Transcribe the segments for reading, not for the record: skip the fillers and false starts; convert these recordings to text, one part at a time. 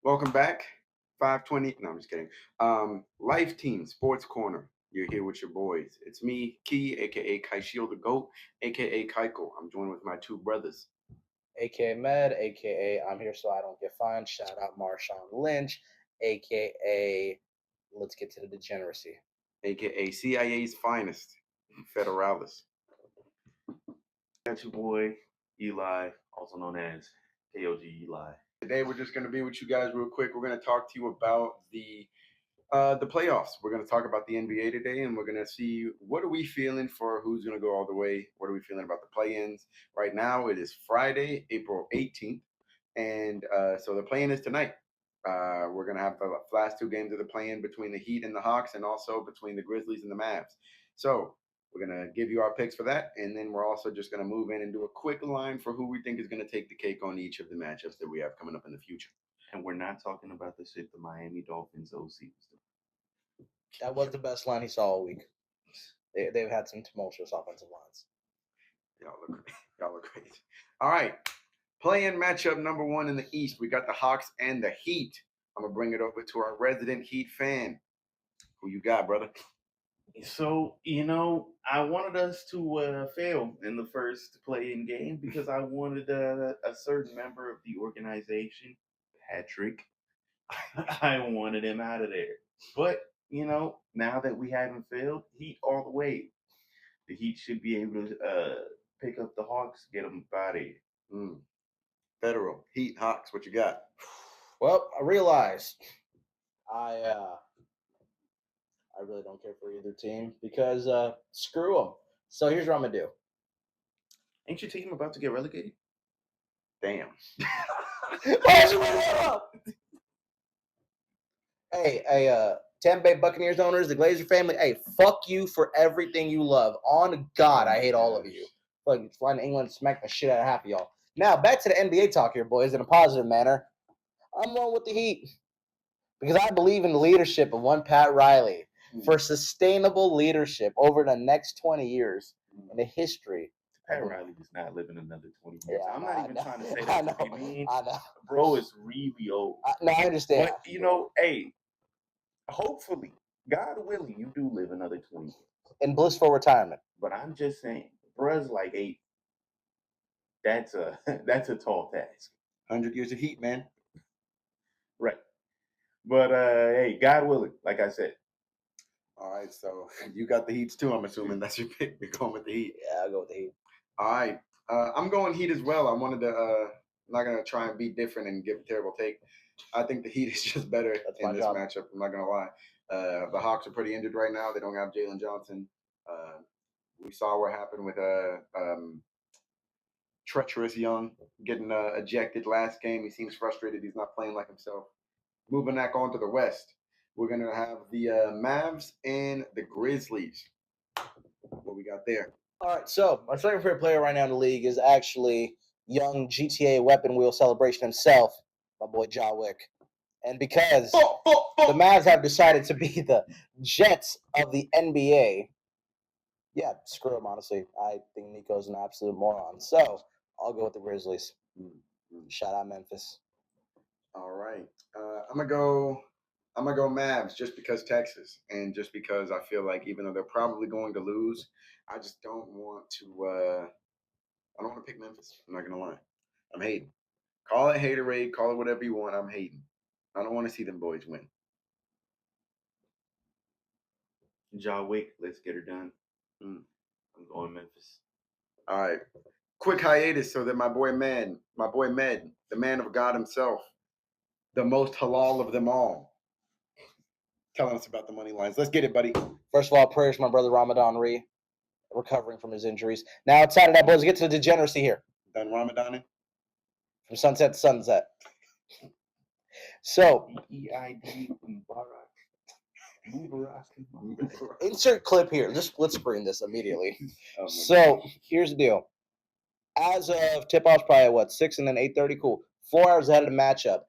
Welcome back. 520. No, I'm just kidding. Life Team Sports Corner. You're here with your boys. It's me, Key, aka Kaishio the Goat, aka Kaiko. I'm joined with my two brothers, aka Med, aka I'm here so I don't get fined. Shout out Marshawn Lynch, aka let's get to the degeneracy. aka CIA's finest, Federalis. Got your boy Eli, also known as KOG Eli. Today we're just going to be with you guys real quick. We're going to talk to you about the playoffs. We're going to talk about the NBA today, and we're going to see what are we feeling for who's going to go all the way. What are we feeling about the play-ins? Right now, it is Friday, April 18th, and so the play-in is tonight. We're going to have the last two games of the play-in between the Heat and the Hawks, and also between the Grizzlies and the Mavs. So we're going to give you our picks for that, and then we're also just going to move in and do a quick line for who we think is going to take the cake on each of the matchups that we have coming up in the future. And we're not talking about the shit the Miami Dolphins OC was doing. That was the best line he saw all week. They've had some tumultuous offensive lines. Y'all look crazy. All right. Playing matchup number one in the East. We got the Hawks and the Heat. I'm gonna bring it over to our resident Heat fan. Who you got, brother? So, I wanted us to fail in the first play-in game because I wanted a certain member of the organization, Patrick. I wanted him out of there. But, now that we haven't failed, Heat all the way. The Heat should be able to pick up the Hawks, get them out of here. Federal Heat Hawks. What you got? Well, I realized I really don't care for either team because screw them. So here's what I'm gonna do. Ain't your team about to get relegated? Damn. Why'd you bring that up? Hey, Tampa Bay Buccaneers owners, the Glazer family. Hey, fuck you for everything you love. On God, I hate all of you. Like, flying to England, smack the shit out of half of y'all. Now back to the NBA talk here, boys, in a positive manner. I'm going with the Heat because I believe in the leadership of one Pat Riley for sustainable leadership over the next 20 years in the history. Pat Riley does not live in another 20 years. Yeah, I'm not even trying to say I that know, to be mean. I know. Bro is really old. No, I understand. But, hey, hopefully, God willing, you do live another 20 years. In blissful retirement. But I'm just saying, bruh's like 8. That's a tall task. 100 years of Heat, man. Right. But, hey, God willing, like I said. All right, so you got the Heats too. I'm assuming that's your pick. You're going with the Heat. Yeah, I'll go with the Heat. All right. I'm going Heat as well. I wanted to. I'm not gonna try and be different and give a terrible take. I think the Heat is just better in this matchup. I'm not gonna lie. The Hawks are pretty injured right now. They don't have Jalen Johnson. We saw what happened with treacherous Young getting ejected last game. He seems frustrated. He's not playing like himself. Moving back on to the West, we're gonna have the Mavs and the Grizzlies. What we got there? All right, so my second favorite player right now in the league is actually young GTA weapon wheel celebration himself, my boy Ja Wick. And because the Mavs have decided to be the Jets of the NBA, yeah, screw him, honestly. I think Nico's an absolute moron. So I'll go with the Grizzlies. Shout out Memphis. All right. I'm gonna go Mavs just because Texas, and just because I feel like even though they're probably going to lose, I just don't want to. I don't want to pick Memphis. I'm not gonna lie. I'm hating. Call it haterade. Call it whatever you want. I'm hating. I don't want to see them boys win. Ja Wick, let's get her done. I'm going Memphis. All right. Quick hiatus so that my boy Med, the man of God himself, the most halal of them all, telling us about the money lines. Let's get it, buddy. First of all, prayers for my brother Ramadan Ree, recovering from his injuries. Now, outside of that, boys, get to the degeneracy here. Done Ramadaning? From sunset to sunset. So, EID insert clip here. Just split screen this immediately. So, here's the deal. As of tip-off's probably, 6 and then 8:30? Cool. 4 hours ahead of the matchup.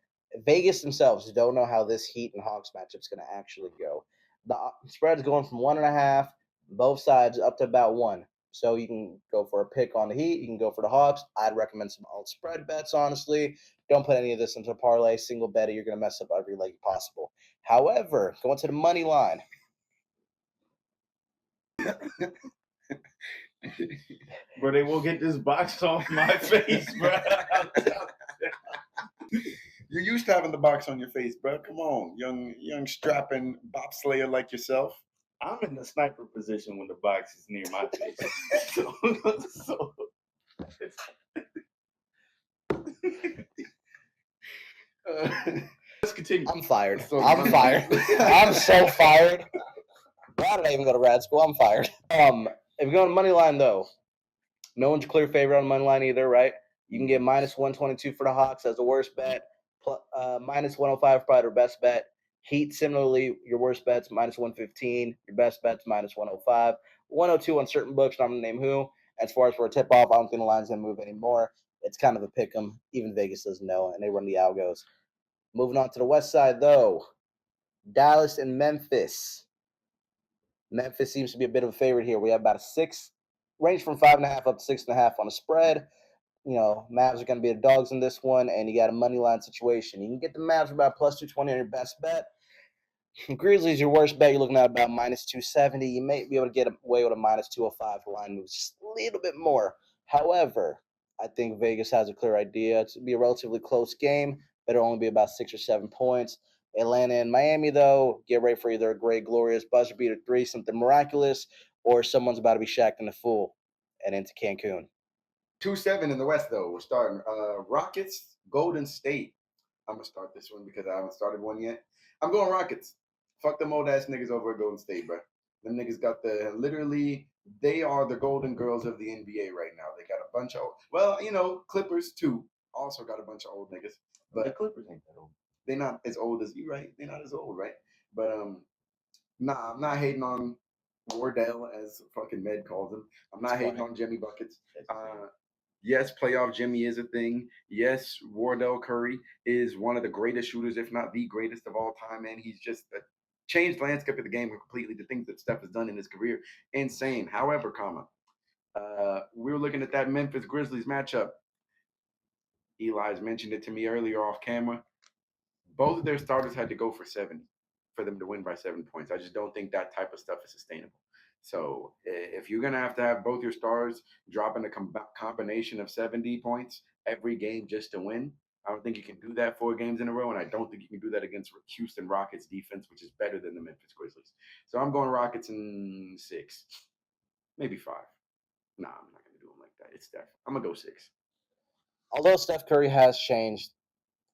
Vegas themselves don't know how this Heat and Hawks matchup's going to actually go. The spread's going from 1.5, both sides, up to about 1. So you can go for a pick on the Heat. You can go for the Hawks. I'd recommend some alt spread bets, honestly. Don't put any of this into a parlay. Single bet it, you're going to mess up every leg possible. However, going to the money line. Bro, they won't get this box off my face, bro. You're used to having the box on your face, bro. Come on, young strapping bobslayer like yourself. I'm in the sniper position when the box is near my face. So let's continue. I'm fired. So I'm money- fired. I'm so fired. Why did I even go to grad school? I'm fired. If you go on money line though, no one's clear favorite on money line either, right? You can get minus 122 for the Hawks as the worst bet. Minus 105 probably their best bet. Heat similarly, your worst bet's minus 115. Your best bet's minus 105. 102 on certain books. I'm gonna name who. As far as for a tip off, I don't think the line's gonna move anymore. It's kind of a pick 'em. Even Vegas doesn't know, and they run the algos. Moving on to the west side though, Dallas and Memphis. Memphis seems to be a bit of a favorite here. We have about a 6, range from 5.5 up to 6.5 on a spread. Mavs are going to be the dogs in this one, and you got a money line situation. You can get the Mavs about plus 220 on your best bet. Grizzlies, your worst bet, you're looking at about minus 270. You may be able to get away with a minus 205 if the line moves just a little bit more. However, I think Vegas has a clear idea. It's going to be a relatively close game. Better only be about 6 or 7 points. Atlanta and Miami, though, get ready for either a great, glorious buzzer beater 3, something miraculous, or someone's about to be shacked in the fool and into Cancun. 2-7 in the West though. We're starting Rockets, Golden State. I'm gonna start this one because I haven't started one yet. I'm going Rockets. Fuck them old ass niggas over at Golden State, bro. Them niggas got literally. They are the golden girls of the NBA right now. They got a bunch of Clippers too. Also got a bunch of old niggas, but the Clippers ain't that old. they're not as old as you, right? They're not as old, right? But nah, I'm not hating on Wardell as fucking Med calls him. I'm not hating on Jimmy Buckets. Yes, playoff Jimmy is a thing. Yes, Wardell Curry is one of the greatest shooters, if not the greatest of all time, and he's just changed the landscape of the game completely. The things that Steph has done in his career, insane. However, we were looking at that Memphis Grizzlies matchup. Eli's mentioned it to me earlier off camera. Both of their starters had to go for 70 for them to win by 7 points. I just don't think that type of stuff is sustainable. So if you're going to have both your stars dropping a combination of 70 points every game just to win, I don't think you can do that 4 games in a row. And I don't think you can do that against Houston Rockets defense, which is better than the Memphis Grizzlies. So I'm going Rockets in 6, maybe 5. Nah, I'm not going to do them like that. It's Steph. I'm going to go 6. Although Steph Curry has changed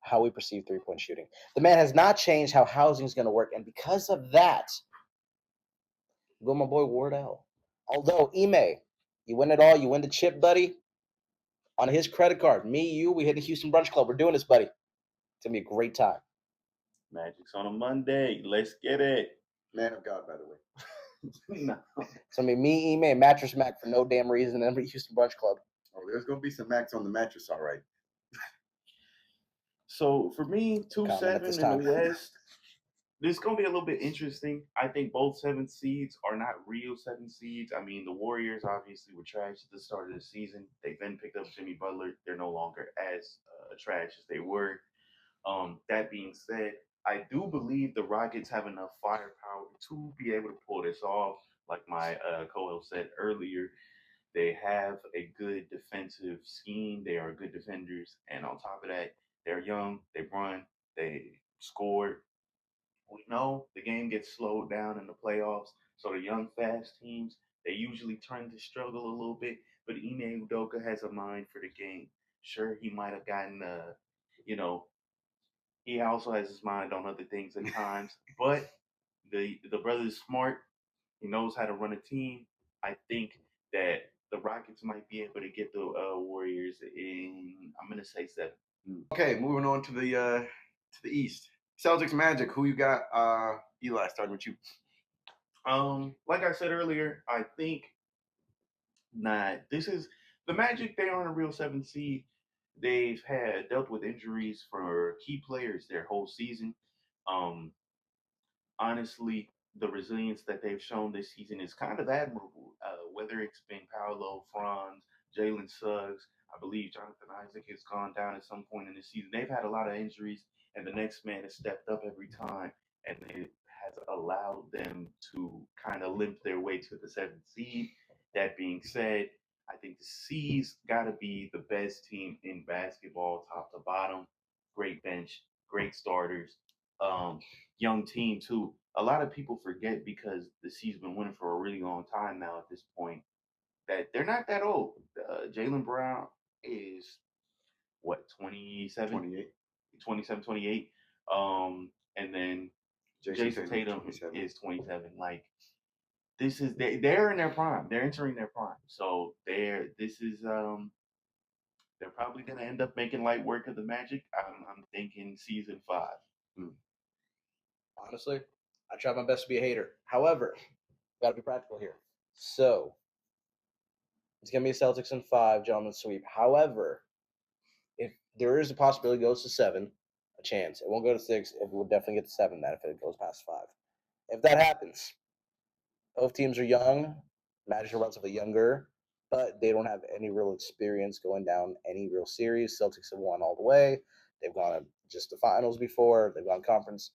how we perceive three-point shooting, the man has not changed how housing is going to work. And because of that, go my boy Wardell. Although, Ime, you win it all. You win the chip, buddy, on his credit card. Me, you, we hit the Houston Brunch Club. We're doing this, buddy. It's going to be a great time. Magic's on a Monday. Let's get it. Man of God, by the way. No. So, me, Ime, and Mattress Mac for no damn reason. And Houston Brunch Club. Oh, there's going to be some max on the mattress, all right. So for me, 2-7 this in time. the West. This is going to be a little bit interesting. I think both 7 seeds are not real 7 seeds. I mean, the Warriors obviously were trash at the start of the season. They then picked up Jimmy Butler. They're no longer as trash as they were. That being said, I do believe the Rockets have enough firepower to be able to pull this off. Like my co-host said earlier, they have a good defensive scheme. They are good defenders. And on top of that, they're young. They run. They score. We know the game gets slowed down in the playoffs. So the young, fast teams, they usually tend to struggle a little bit. But Ime Udoka has a mind for the game. Sure, he might have gotten, he also has his mind on other things at times. But the brother is smart. He knows how to run a team. I think that the Rockets might be able to get the Warriors in. I'm gonna say 7. Okay, moving on to the East. Celtics Magic. Who you got? Eli, starting with you. Like I said earlier, I think this is the Magic. They aren't a real 7 seed. They've had dealt with injuries for key players their whole season. Um, Honestly, the resilience that they've shown this season is kind of admirable. whether it's been Paolo, Franz, Jalen Suggs, I believe Jonathan Isaac has gone down at some point in the season. They've had a lot of injuries, and the next man has stepped up every time, and it has allowed them to kind of limp their way to the seventh seed. That being said, I think the C's got to be the best team in basketball, top to bottom. Great bench, great starters, um, young team too. A lot of people forget because the C's been winning for a really long time now. At this point, that they're not that old. Jalen Brown is what 27, 28. 27, 28. And then Jason Tatum's Tatum 27. is 27. Like this is they're in their prime. They're entering their prime. So they're probably gonna end up making light work of the Magic. I'm thinking season 5. Hmm. Honestly, I try my best to be a hater. However, got to be practical here. So it's gonna be a Celtics in 5, gentlemen sweep. However, if there is a possibility it goes to 7, a chance. It won't go to 6. It will definitely get to 7. That if it goes past 5. If that happens, both teams are young. Magic are relatively younger, but they don't have any real experience going down any real series. Celtics have won all the way. They've gone to just the finals before. They've gone conference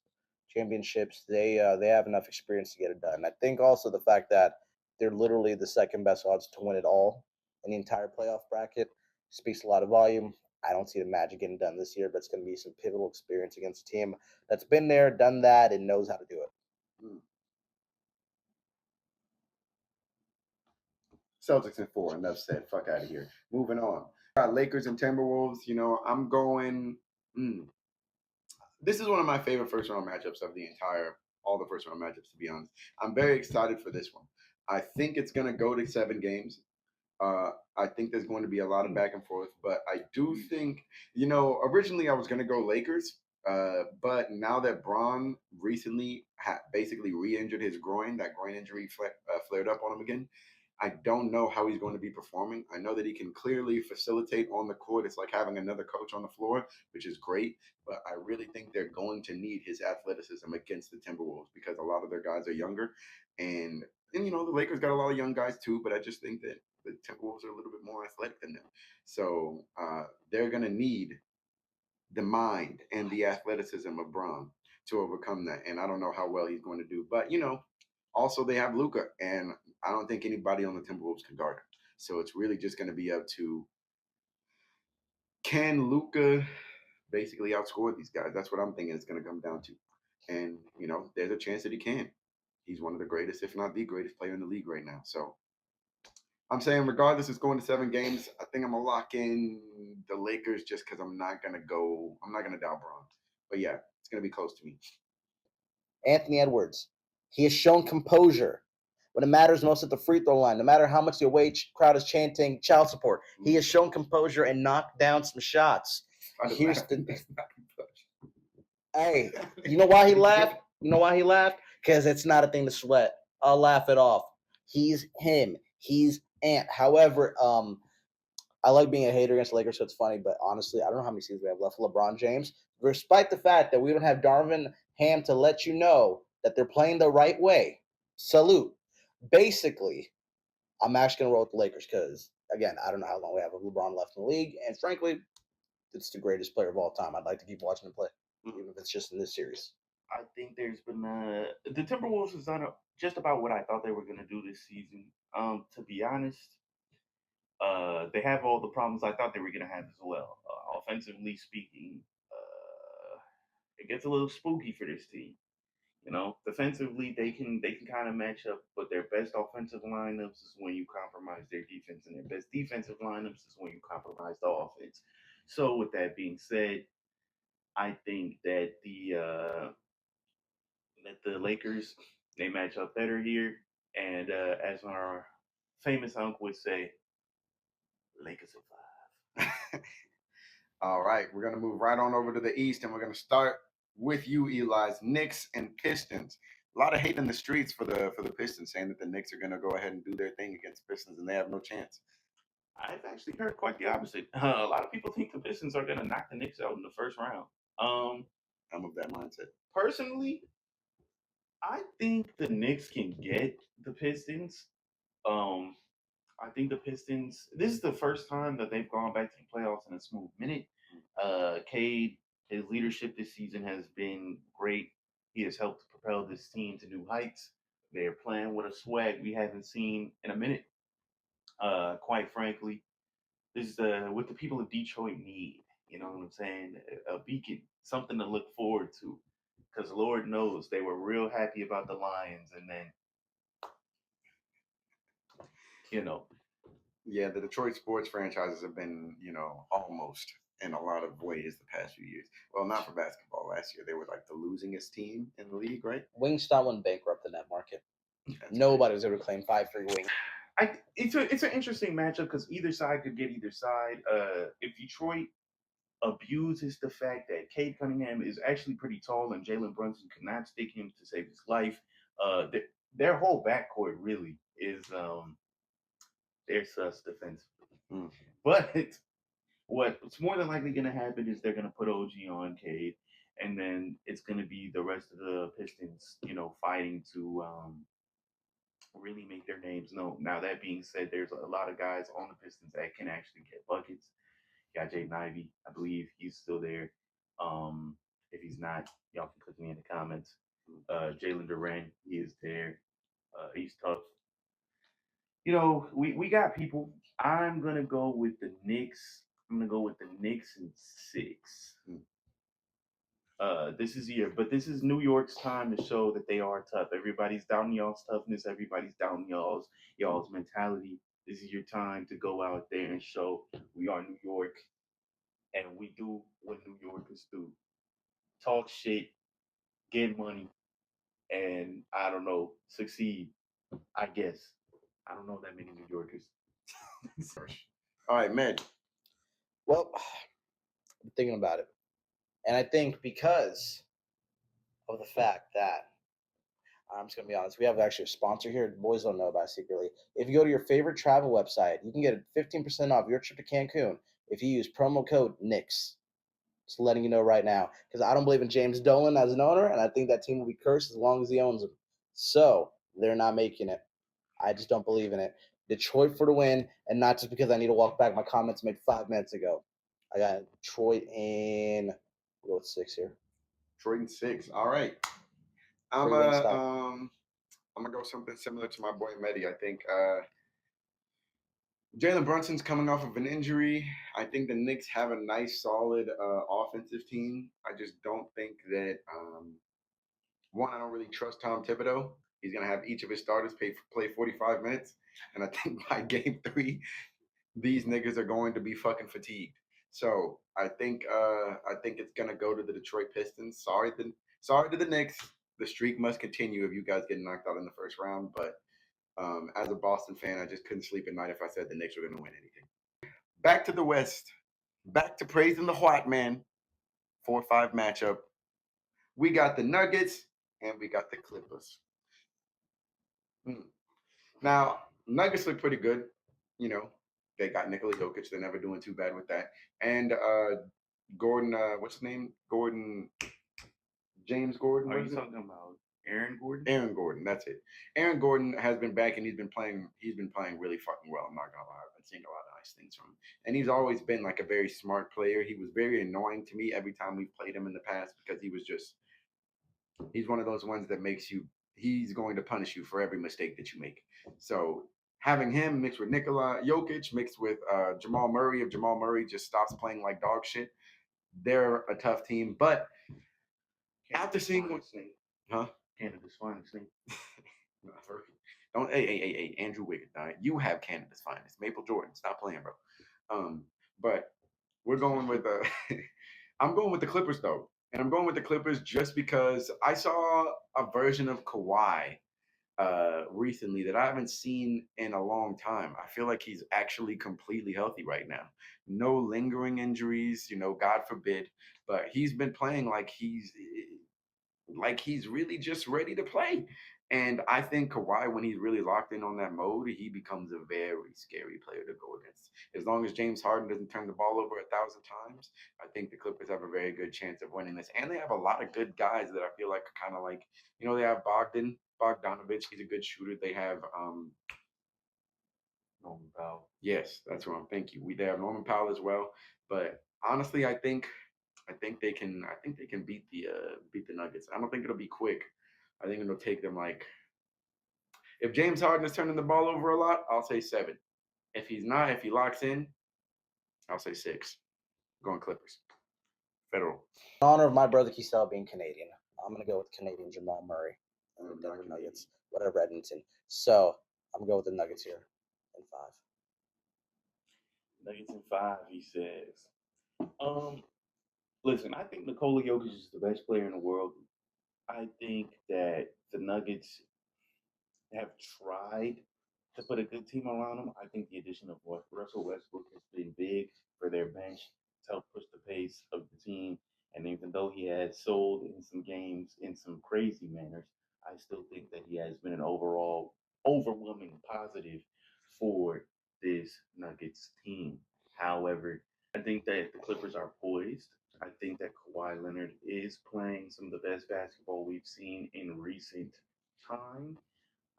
championships. They have enough experience to get it done. I think also the fact that they're literally the second best odds to win it all in the entire playoff bracket speaks a lot of volume. I don't see the Magic getting done this year, but it's going to be some pivotal experience against a team that's been there, done that, and knows how to do it. Hmm. Celtics in 4. Enough said. Fuck out of here. Moving on. Got Lakers and Timberwolves. I'm going. This is one of my favorite first round matchups of all the first round matchups, to be honest. I'm very excited for this one. I think it's going to go to 7 games. I think there's going to be a lot of back and forth, but I do think, originally I was going to go Lakers, but now that Braun recently basically re-injured his groin, that groin injury flared up on him again. I don't know how he's going to be performing. I know that he can clearly facilitate on the court. It's like having another coach on the floor, which is great. But I really think they're going to need his athleticism against the Timberwolves because a lot of their guys are younger. And the Lakers got a lot of young guys too, but I just think that the Timberwolves are a little bit more athletic than them. So they're going to need the mind and the athleticism of Braun to overcome that. And I don't know how well he's going to do. But, also they have Luka, and I don't think anybody on the Timberwolves can guard him. So it's really just going to be up to, can Luka basically outscore these guys? That's what I'm thinking it's going to come down to. And, there's a chance that he can. He's one of the greatest, if not the greatest player in the league right now. So I'm saying, regardless, it's going to 7 games. I think I'm gonna lock in the Lakers just because I'm not gonna doubt Braun. But yeah, it's gonna be close to me. Anthony Edwards, he has shown composure when it matters most at the free throw line. No matter how much the away crowd is chanting child support, he has shown composure and knocked down some shots. Here's the hey, you know why he laughed? You know why he laughed? Because it's not a thing to sweat. I'll laugh it off. He's him. He's Ant. However, I like being a hater against the Lakers, so it's funny. But honestly, I don't know how many seasons we have left. LeBron James, despite the fact that we don't have Darvin Ham to let you know that they're playing the right way. Salute. Basically, I'm actually gonna roll with the Lakers because again, I don't know how long we have of LeBron left in the league, and frankly, it's the greatest player of all time. I'd like to keep watching him play, even if it's just in this series. I think there's been the Timberwolves has done just about what I thought they were gonna do this season. To be honest, they have all the problems I thought they were gonna have as well. Offensively speaking, it gets a little spooky for this team. Defensively they can kind of match up, but their best offensive lineups is when you compromise their defense, and their best defensive lineups is when you compromise the offense. So with that being said, I think that the Lakers they match up better here, and as our famous uncle would say, Lakers in 5. All right, we're gonna move right on over to the East, and we're gonna start with you, Eli's Knicks and Pistons. A lot of hate in the streets for the Pistons, saying that the Knicks are gonna go ahead and do their thing against Pistons, and they have no chance. I've actually heard quite the opposite. A lot of people think the Pistons are going to knock the Knicks out in the first round. I'm of that mindset. Personally, I think the Knicks can get the Pistons. I think the Pistons. This is the first time that they've gone back to the playoffs in a smooth minute. Cade, his leadership this season has been great. He has helped propel this team to new heights. They're playing with a swag we haven't seen in a minute. Quite frankly, this is what the people of Detroit need. You know what I'm saying? A beacon, something to look forward to. Because Lord knows they were real happy about the Lions, and then you know, Yeah, the Detroit sports franchises have been, almost in a lot of ways the past few years. Well, not for basketball. Last year they were like the losingest team in the league, right? Wingstop went bankrupt in that market. That's Nobody was able to claim 5 free wings. it's an interesting matchup because either side could get either side. If Detroit abuses the fact that Cade Cunningham is actually pretty tall and Jalen Brunson could not stick him to save his life, their whole backcourt really is they're sus defensively. Mm. But what's more than likely going to happen is they're going to put OG on Cade, and then it's going to be the rest of the Pistons, fighting to really make their names known. Now that being said, there's a lot of guys on the Pistons that can actually get buckets. You got Jaden Ivey, I believe he's still there. If he's not, y'all can put me in the comments. Jalen Duran, he is there. He's tough. We got people. I'm gonna go with the Knicks. I'm gonna go with the Knicks in 6. Mm. This is year, but this is New York's time to show that they are tough. Everybody's down y'all's toughness. Everybody's down y'all's mentality. This is your time to go out there and show we are New York, and we do what New Yorkers do: talk shit, get money, and I don't know, succeed. I guess I don't know that many New Yorkers. All right, man. Well, I'm thinking about it. And I think because of the fact that I'm just gonna be honest, we have actually a sponsor here. The boys don't know about it secretly. If you go to your favorite travel website, you can get 15% off your trip to Cancun if you use promo code NIX. Just letting you know right now, because I don't believe in James Dolan as an owner, and I think that team will be cursed as long as he owns them. So they're not making it. I just don't believe in it. Detroit for the win, and not just because I need to walk back my comments made 5 minutes ago. I got Detroit in. We'll go with 6 here. Detroit in 6. All right. I'm Free Wingstop. I'm gonna go something similar to my boy Medi. I think Jalen Brunson's coming off of an injury. I think the Knicks have a nice, solid offensive team. I just don't think that one. I don't really trust Tom Thibodeau. He's gonna have each of his starters play 45 minutes, and I think by game 3, these niggas are going to be fucking fatigued. So I think it's gonna go to the Detroit Pistons. Sorry to the Knicks. The streak must continue if you guys get knocked out in the first round. But as a Boston fan, I just couldn't sleep at night if I said the Knicks were gonna win anything. Back to the West. Back to praising the White man. 4-5 matchup. We got the Nuggets and we got the Clippers. Now, Nuggets look pretty good. You know, they got Nikola Jokic. They're never doing too bad with that. And Gordon, what's his name? James Gordon. Are you talking about Aaron Gordon? Aaron Gordon, that's it. Aaron Gordon has been back and he's been playing really fucking well. I'm not gonna lie. I've been seeing a lot of nice things from him. And he's always been like a very smart player. He was very annoying to me every time we've played him in the past because he's one of those ones that he's going to punish you for every mistake that you make. So having him mixed with Nikola Jokic, mixed with Jamal Murray, if Jamal Murray just stops playing like dog shit, they're a tough team. But after seeing what, huh? Canada's finest name. Don't hey Andrew Wiggins. You have Canada's finest. Maple Jordan. Stop playing, bro. But we're going with I'm going with the Clippers though. And I'm going with the Clippers just because I saw a version of Kawhi recently that I haven't seen in a long time. I feel like he's actually completely healthy right now. No lingering injuries, God forbid. But he's been playing like he's really just ready to play. And I think Kawhi, when he's really locked in on that mode, he becomes a very scary player to go against. As long as James Harden doesn't turn the ball over 1,000 times, I think the Clippers have a very good chance of winning this. And they have a lot of good guys that I feel like are kind of like, they have Bogdanovich. He's a good shooter. They have Norman Powell. Yes, that's wrong. Thank you. They have Norman Powell as well, but honestly, I think they can beat the Nuggets. I don't think it'll be quick. I think it'll take them like if James Harden is turning the ball over a lot, I'll say 7. If he's not, if he locks in, I'll say 6. Going Clippers. Federal. In honor of my brother Keysell being Canadian, I'm gonna go with Canadian Jamal Murray and the I'm Denver not Nuggets, whatever Edmonton. So I'm gonna go with the Nuggets here in 5. Nuggets in 5, he says. Listen, I think Nikola Jokic is the best player in the world. I think that the Nuggets have tried to put a good team around them. I think the addition of Russell Westbrook has been big for their bench to help push the pace of the team. And even though he has sold in some games in some crazy manners, I still think that he has been an overall overwhelming positive for this Nuggets team. However, I think that the Clippers are poised. I think that Kawhi Leonard is playing some of the best basketball we've seen in recent time.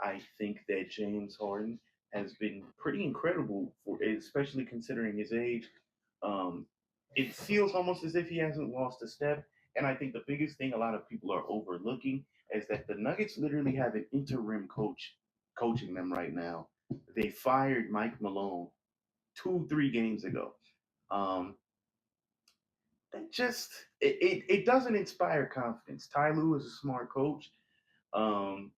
I think that James Harden has been pretty incredible for, especially considering his age. Um, it feels almost as if he hasn't lost a step. And I think the biggest thing a lot of people are overlooking is that the Nuggets literally have an interim coach coaching them right now. They fired Mike Malone 2, 3 games ago. Um, that just it doesn't inspire confidence. Ty Lue is a smart coach. Um,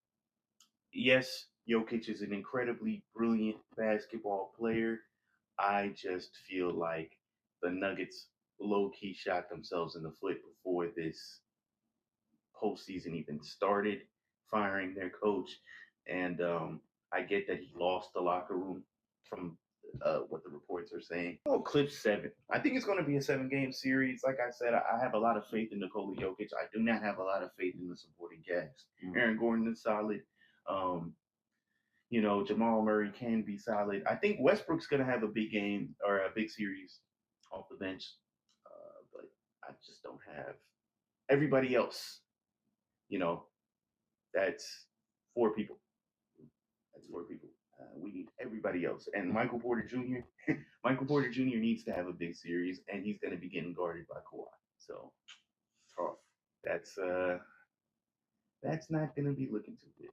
yes, Jokic is an incredibly brilliant basketball player. I just feel like the Nuggets low key shot themselves in the foot before this postseason even started, firing their coach. And I get that he lost the locker room from what the reports are saying. Oh, clip 7. I think it's going to be a 7-game series. Like I said, I have a lot of faith in Nikola Jokic. I do not have a lot of faith in the supporting cast. Aaron Gordon is solid. Um, Jamal Murray can be solid. I think Westbrook's going to have a big game or a big series off the bench, but I just don't have everybody else. You know, that's 4 people. That's 4 people. We need everybody else. And Michael Porter Jr. Michael Porter Jr. needs to have a big series, and he's going to be getting guarded by Kawhi. So tough. that's not going to be looking too good.